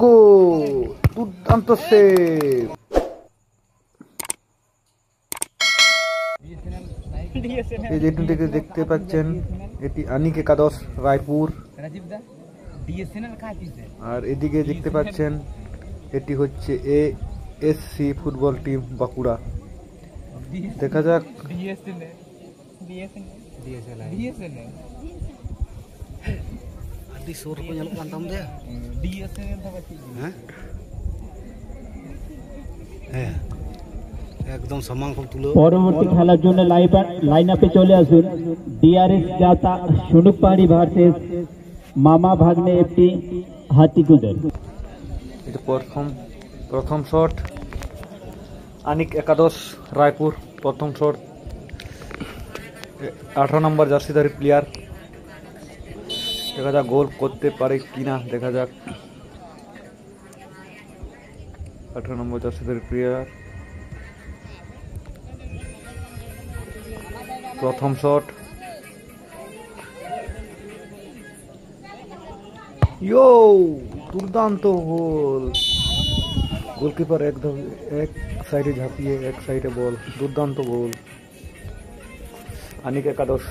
গোল, দুর্দান্ত সেভ। এই যেটিকে দেখতে পাচ্ছেন এটি আনিক একাদশ রায়পুর, আর এদিকে দেখতে পাচ্ছেন এটি হচ্ছে এএসসি ফুটবল টিম বাঁকুড়া। দেখা যাক একদম সম্মান খুব তুলো। পরবর্তী খেলার জন্য লাইন আপে চলে আসুন। ডিআরএস জাতা সুনুক পাহাড়ি ভার্সেস মামা ভাগ্নে এফটি হাতিকুদের। এটা প্রথম শট আনিক একাদশ রায়পুর, প্রথম শট 18 নম্বর জার্সিধারী প্লেয়ার। দেখা যাক গোল করতে পারে কিনা, দেখা যাক। 18 নম্বর জার্সিধারী প্লেয়ার, প্রথম শট। ইয়ো, দুর্দান্ত গোল। গোলকিপার একদম এক সাইডে ঝাঁপিয়ে এক সাইডে বল, দুর্দান্ত গোল। আনিক একাদশ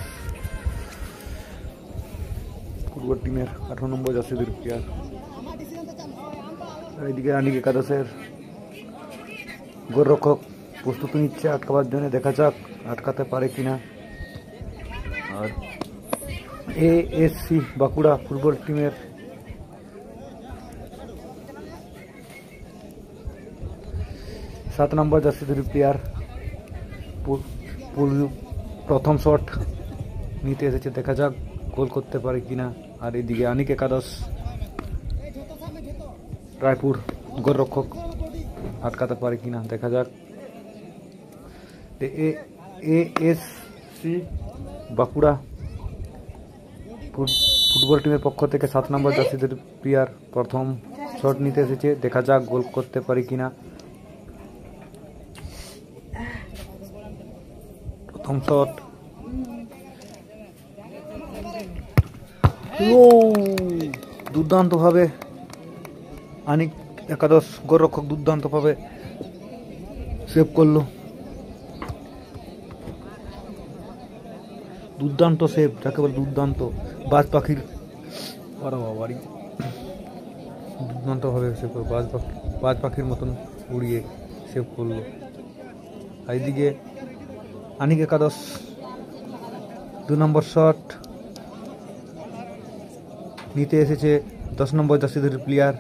ফুটবল টিমের 18 নম্বর জার্সিধারী প্লেয়ার। এইদিকে আনিক একাদশের গোলরক্ষক প্রস্তুতি নিচ্ছে আটকাবার জন্য, দেখা যাক আটকাতে পারে কিনা। আর এএসসি বাঁকুড়া ফুটবল টিমের সাত নম্বর জার্সিধারী প্লেয়ার প্রথম শট নিতে এসেছে, দেখা যাক গোল করতে পারে কিনা। আর এদিকে আনিক একাদশ রায়পুর গোলরক্ষক আটকাতে পারে কিনা, দেখা যাক। এএসসি বাঁকুড়া ফুটবল টিমের পক্ষ থেকে 7 নম্বর জার্সিধারী প্লেয়ার প্রথম শট নিতে এসেছে, দেখা যাক গোল করতে পারে কিনা। প্রথম শট, দুর্দান্তভাবে আনিক একাদশ গোলরক্ষক দুর্দান্তভাবে সেভ করলো। দুর্দান্ত সেভ, যাকে বলে দুর্দান্ত, বাজ পাখির বাড়ি দুর্দান্তভাবে সেভ করলো, বাজ পাখির মতন উড়িয়ে সেভ করলো। এইদিকে আনিক একাদশ 2 নম্বর শট নিতে এসেছে 10 নম্বর জার্সিধারী প্লেয়ার